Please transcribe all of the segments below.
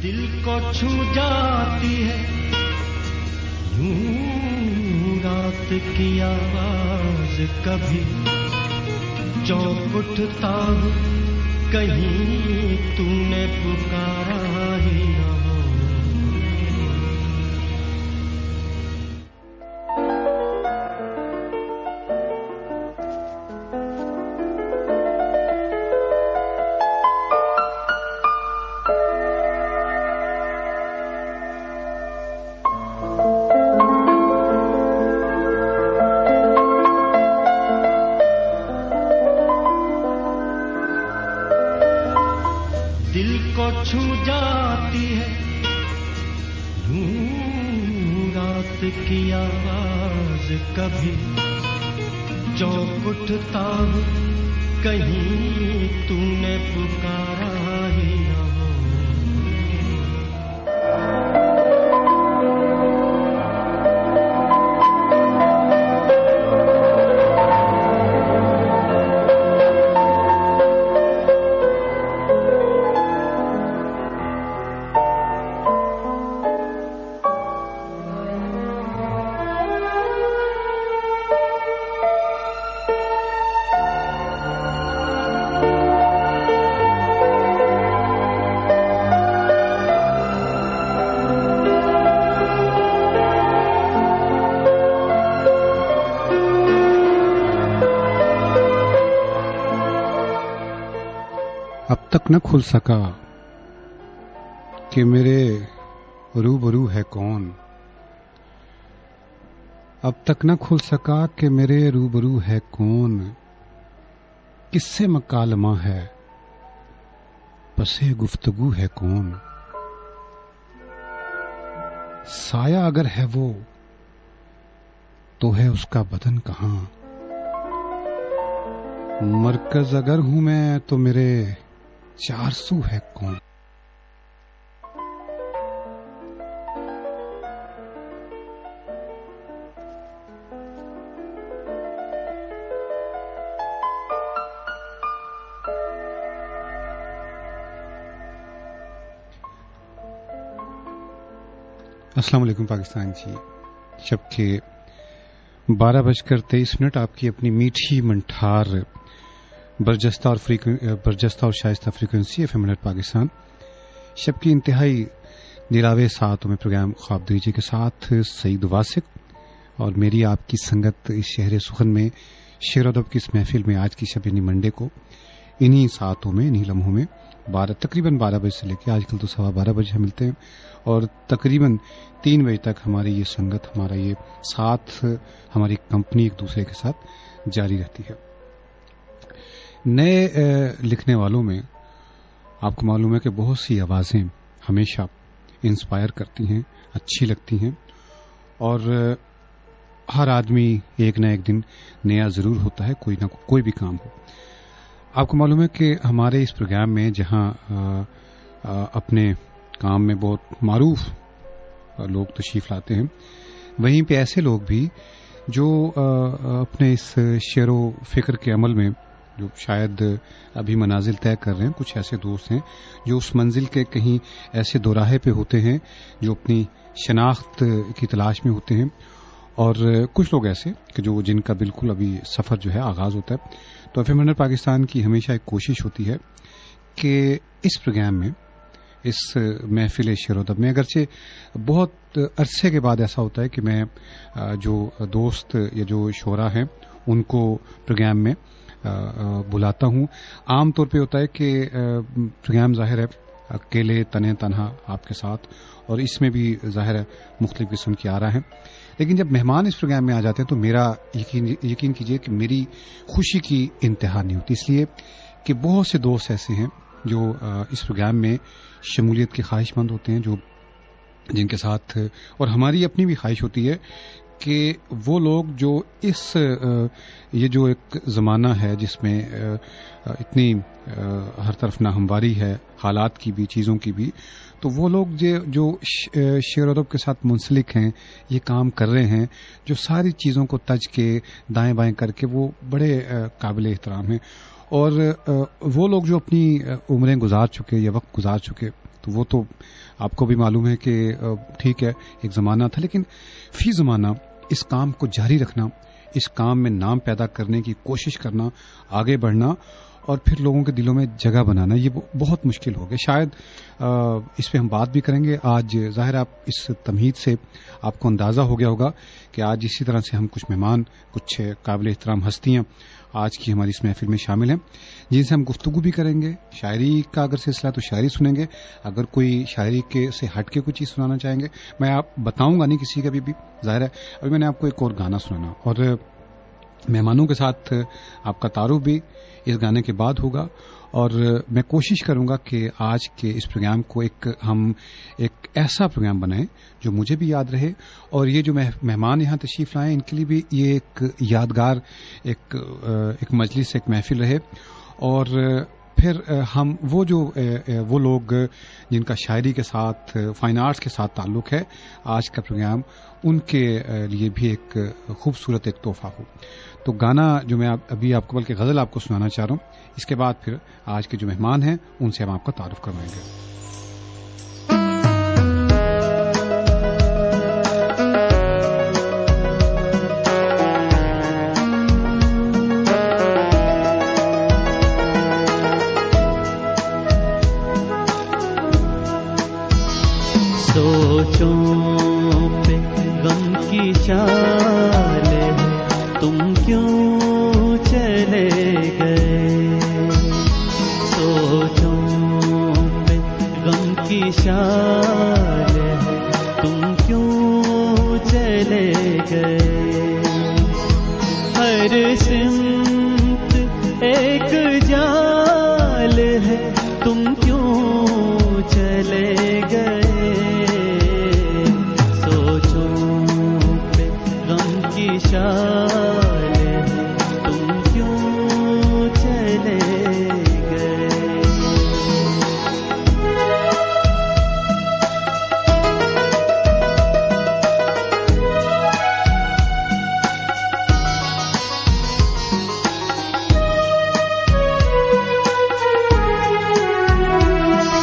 دل کو چھو جاتی ہے یوں رات کی آواز، کبھی چونک اٹھتا ہوں کہیں تو نے پکارا ہی نہ ہو۔ دل کو چھو جاتی ہے یوں رات کی آواز، کبھی چونک اٹھتا ہوں کہیں تو نے پکارا ہی نہ ہو۔ اب تک نہ کھل سکا کہ میرے روبرو ہے کون، اب تک نہ کھل سکا کہ میرے روبرو ہے کون، کس سے مکالمہ ہے پسے گفتگو ہے کون، سایہ اگر ہے وہ تو ہے اس کا بدن کہاں، مرکز اگر ہوں میں تو میرے چار سو ہے کون۔ السلام علیکم پاکستان جی، شب کے 12:23 آپ کی اپنی میٹھی منٹھار برجستہ اور شائستہ فریکوینسی FM منٹ پاکستان، شب کی انتہائی نراوے ساعتوں میں پروگرام خواب دیجیے کے ساتھ سعید واسق اور میری آپ کی سنگت اس شہر سخن میں شعر و ادب کی اس محفل میں آج کی شب یعنی منڈے کو انہی ساعتوں میں انہی لمحوں میں تقریباً 12 بجے سے لے کے آج کل تو 12:15 بجے ملتے ہیں اور تقریباً 3 بجے تک ہماری یہ سنگت، ہمارا یہ ساتھ، ہماری کمپنی ایک دوسرے کے ساتھ جاری رہتی ہے۔ نئے لکھنے والوں میں آپ کو معلوم ہے کہ بہت سی آوازیں ہمیشہ انسپائر کرتی ہیں، اچھی لگتی ہیں اور ہر آدمی ایک نہ ایک دن نیا ضرور ہوتا ہے، کوئی نہ کوئی بھی کام ہو۔ آپ کو معلوم ہے کہ ہمارے اس پروگرام میں جہاں اپنے کام میں بہت معروف لوگ تشریف لاتے ہیں، وہیں پہ ایسے لوگ بھی جو اپنے اس شعر و فکر کے عمل میں جو شاید ابھی منازل طے کر رہے ہیں، کچھ ایسے دوست ہیں جو اس منزل کے کہیں ایسے دوراہے پہ ہوتے ہیں جو اپنی شناخت کی تلاش میں ہوتے ہیں، اور کچھ لوگ ایسے کہ جن کا بالکل ابھی سفر جو ہے آغاز ہوتا ہے۔ تو FM منٹ پاکستان کی ہمیشہ ایک کوشش ہوتی ہے کہ اس پروگرام میں، اس محفل شعر و ادب میں، اگرچہ بہت عرصے کے بعد ایسا ہوتا ہے کہ میں جو دوست یا جو شعراء ہیں ان کو پروگرام میں بلاتا ہوں۔ عام طور پہ ہوتا ہے کہ پروگرام ظاہر ہے اکیلے تنہا آپ کے ساتھ، اور اس میں بھی ظاہر ہے مختلف قسم کی آرا ہیں، لیکن جب مہمان اس پروگرام میں آ جاتے ہیں تو میرا یقین کیجئے کہ میری خوشی کی انتہا نہیں ہوتی، اس لیے کہ بہت سے دوست ایسے ہیں جو اس پروگرام میں شمولیت کے خواہش مند ہوتے ہیں، جن کے ساتھ، اور ہماری اپنی بھی خواہش ہوتی ہے کہ وہ لوگ جو یہ جو ایک زمانہ ہے جس میں اتنی ہر طرف ناہمواری ہے، حالات کی بھی، چیزوں کی بھی، تو وہ لوگ جو شعر و ادب کے ساتھ منسلک ہیں، یہ کام کر رہے ہیں، جو ساری چیزوں کو تج کے دائیں بائیں کر کے، وہ بڑے قابل احترام ہیں، اور وہ لوگ جو اپنی عمریں گزار چکے یا وقت گزار چکے تو وہ تو آپ کو بھی معلوم ہے کہ ٹھیک ہے ایک زمانہ تھا، لیکن فی زمانہ اس کام کو جاری رکھنا، اس کام میں نام پیدا کرنے کی کوشش کرنا، آگے بڑھنا اور پھر لوگوں کے دلوں میں جگہ بنانا، یہ بہت مشکل ہو گیا. شاید اس پہ ہم بات بھی کریں گے آج. ظاہر آپ اس تمہید سے آپ کو اندازہ ہو گیا ہوگا کہ آج اسی طرح سے ہم کچھ مہمان، کچھ قابل احترام ہستیاں آج کی ہماری اس محفل میں شامل ہیں، جن سے ہم گفتگو بھی کریں گے. شاعری کا اگر سلسلہ تو شاعری سنیں گے، اگر کوئی شاعری کے سے ہٹ کے کوئی چیز سنانا چاہیں گے، میں آپ بتاؤں گا نہیں کسی کا بھی ظاہر ہے. ابھی میں نے آپ کو ایک اور گانا سنانا اور مہمانوں کے ساتھ آپ کا تعارف بھی اس گانے کے بعد ہوگا. اور میں کوشش کروں گا کہ آج کے اس پروگرام کو ہم ایک ایسا پروگرام بنائیں جو مجھے بھی یاد رہے، اور یہ جو مہمان یہاں تشریف لائیں ان کے لیے بھی یہ ایک یادگار ایک مجلس، ایک محفل رہے. اور پھر ہم وہ لوگ جن کا شاعری کے ساتھ، فائن آرٹس کے ساتھ تعلق ہے، آج کا پروگرام ان کے لیے بھی ایک خوبصورت ایک تحفہ ہو. تو گانا جو میں ابھی آپ کو، بلکہ غزل آپ کو سنانا چاہ رہا ہوں، اس کے بعد پھر آج کے جو مہمان ہیں ان سے ہم آپ کا تعارف کروائیں گے. سوچوں پہ غم کی شال ہے، تم کیوں چلے گئے. سوچوں پہ غم کی شال ہے، تم کیوں چلے گئے. ہر سمت ایک جال ہے، تم کیوں چلے گئے. شال ہے، تم کیوں چلے گئے.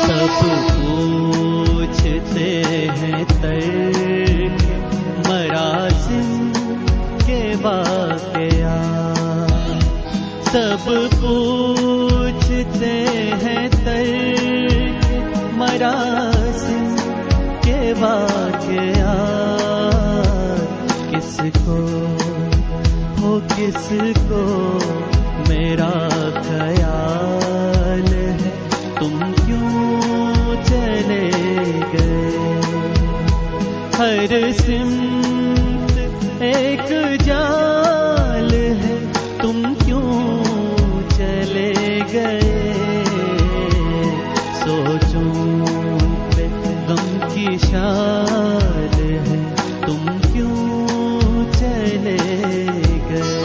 سب پوچھتے ہیں ترک مراسم واقعہ، سب پوچھتے ہیں ترک مراسم کے واقعہ. کس کو ہو کس کو میرا خیال ہے، تم کیوں چلے گئے. ہر سمت ایک جال ہے، تم کیوں چلے گئے. سوچوں پہ غم کی شال ہے، تم کیوں چلے گئے.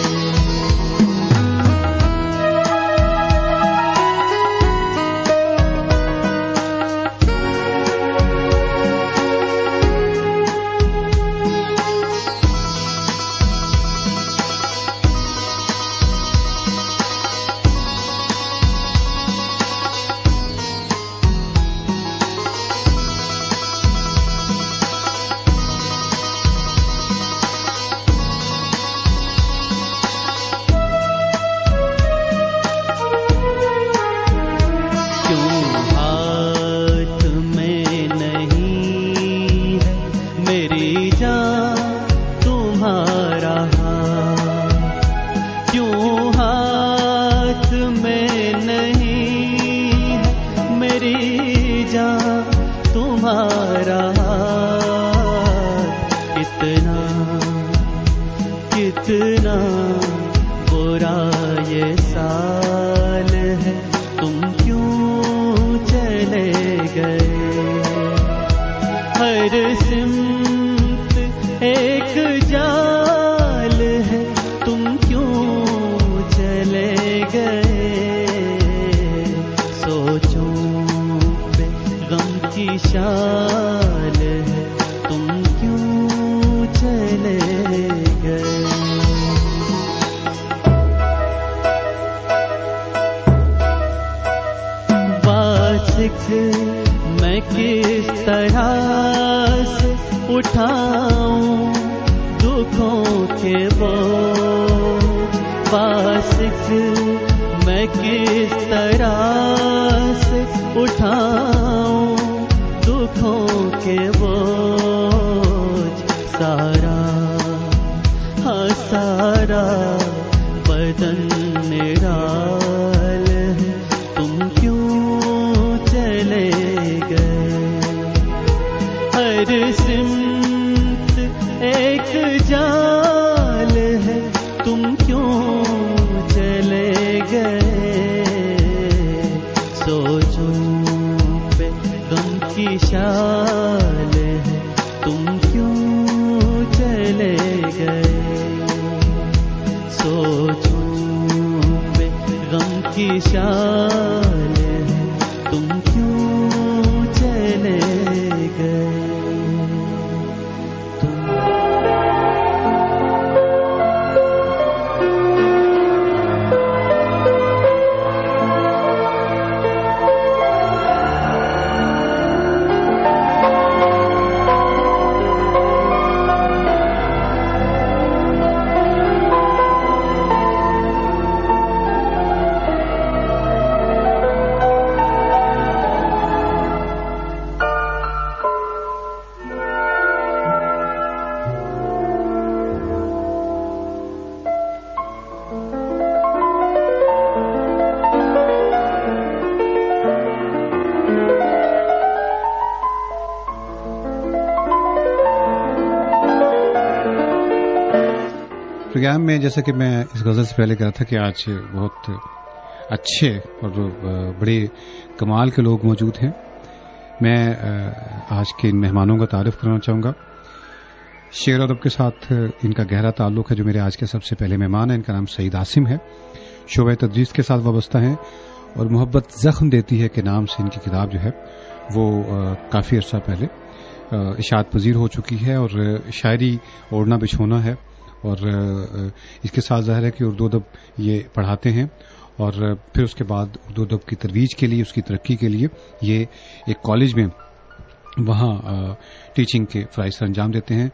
کتنا برا یہ سال ہے، تم کیوں چلے گئے. ہر سمت ایک جال ہے، تم کیوں چلے گئے. سوچوں پہ غم کی شال ہے، تم کیوں چلے گئے. میں کس طرح سے اٹھاؤں دکھوں کے بوجھ فاسق، میں کس طرح سے اٹھاؤں دکھوں کے بوجھ، سارا ہاں سارا بدن نرال ہے، تم کیوں چلے گئے؟ ہر سمت ایک جال ہے، تم کیوں چلے گئے؟ سوچوں پہ غم کی شال ہے، تم کیوں چلے گئے؟ سوچوں پہ غم کی شال ہے، تم کیوں چلے گئے؟ پروگرام میں جیسا کہ میں اس غزل سے پہلے کہا تھا کہ آج بہت اچھے اور بڑے کمال کے لوگ موجود ہیں. میں آج کے ان مہمانوں کا تعارف کرنا چاہوں گا. شعر و ادب کے ساتھ ان کا گہرا تعلق ہے. جو میرے آج کے سب سے پہلے مہمان ہیں ان کا نام سعید عاصم ہے. شعبہ تدریس کے ساتھ وابستہ ہیں اور محبت زخم دیتی ہے کہ نام سے ان کی کتاب جو ہے وہ کافی عرصہ پہلے اشاعت پذیر ہو چکی ہے اور شاعری اوڑھنا بچھونا ہے. اور اس کے ساتھ ظاہر ہے کہ اردو ادب یہ پڑھاتے ہیں اور پھر اس کے بعد اردو ادب کی ترویج کے لیے اس کی ترقی کے لیے یہ ایک کالج میں وہاں ٹیچنگ کے فرائض سر انجام دیتے ہیں.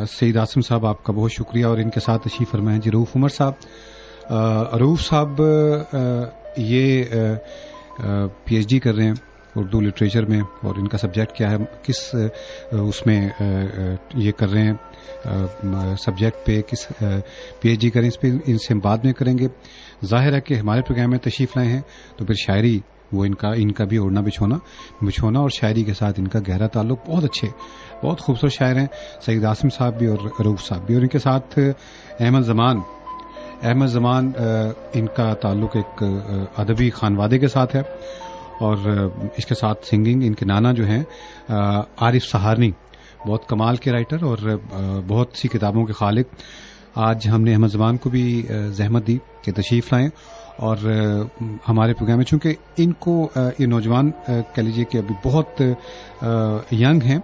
سعید عاصم صاحب آپ کا بہت شکریہ اور ان کے ساتھ تشریف فرمائے ہیں جی رؤوف عمر صاحب. رؤوف صاحب یہ پی ایچ ڈی کر رہے ہیں اردو لٹریچر میں اور ان کا سبجیکٹ کیا ہے کس اس میں یہ کر رہے ہیں سبجیکٹ پہ کس پی ایچ ڈی کریں اس پہ ان سے ہم بعد میں کریں گے. ظاہر ہے کہ ہمارے پروگرام میں تشریف لائے ہیں تو پھر شاعری وہ ان کا بھی اوڑھنا بچھونا اور شاعری کے ساتھ ان کا گہرا تعلق. بہت اچھے بہت خوبصورت شاعر ہیں سعید عاصم صاحب بھی اور رؤوف صاحب بھی. اور ان کے ساتھ احمد زمان ان کا تعلق ایک ادبی خانوادے کے ساتھ ہے اور اس کے ساتھ سنگنگ. ان کے نانا جو ہیں عارف سہارنی بہت کمال کے رائٹر اور بہت سی کتابوں کے خالق. آج ہم نے احمد زمان کو بھی زحمت دی کہ تشریف لائیں اور ہمارے پروگرام میں چونکہ ان کو یہ نوجوان کہہ لیجیے کہ ابھی بہت ینگ ہیں.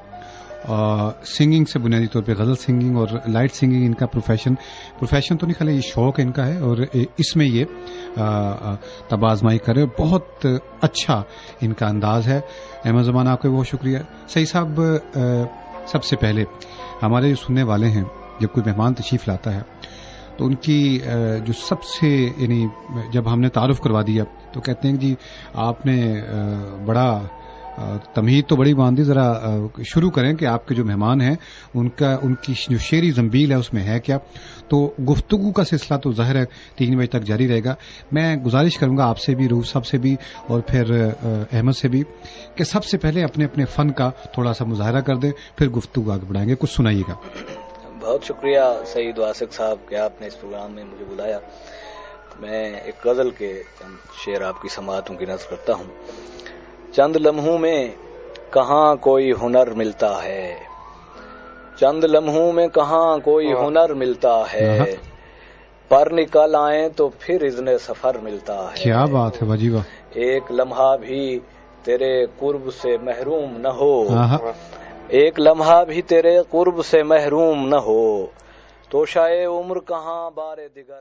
سنگنگ سے بنیادی طور پہ غزل سنگنگ اور لائٹ سنگنگ ان کا پروفیشن تو نہیں خالی یہ شوق ان کا ہے اور اس میں یہ تب آزمائی کرے. بہت اچھا ان کا انداز ہے. احمد زمان آپ کا بہت شکریہ. صحیح صاحب سب سے پہلے ہمارے جو سننے والے ہیں جب کوئی مہمان تشریف لاتا ہے تو ان کی جو سب سے یعنی جب ہم نے تعارف کروا دیا تو کہتے ہیں جی آپ نے بڑا تمہید تو بڑی باندھی, ذرا شروع کریں کہ آپ کے جو مہمان ہیں ان کی جو شعری زنبیل ہے اس میں ہے کیا. تو گفتگو کا سلسلہ تو ظاہر ہے 3 بجے تک جاری رہے گا. میں گزارش کروں گا آپ سے بھی, رؤوف صاحب سے بھی اور پھر احمد سے بھی کہ سب سے پہلے اپنے اپنے فن کا تھوڑا سا مظاہرہ کر دیں پھر گفتگو آگے بڑھائیں گے. کچھ سنائیے گا. بہت شکریہ سعید واسق صاحب کہ آپ نے اس پروگرام میں مجھے بلایا. میں ایک غزل کے چند شعر آپ کی سماعتوں کی نظر کرتا ہوں. چند لمحوں میں کہاں کوئی ہنر ملتا ہے, چند لمحوں میں کہاں کوئی ہنر ملتا ہے, پر نکل آئیں تو پھر اذن سفر ملتا ہے. کیا بات ہے واجی واہ. ایک لمحہ بھی تیرے قرب سے محروم نہ ہو, ایک لمحہ بھی تیرے قرب سے محروم نہ ہو, تو شاید عمر کہاں بار دیگر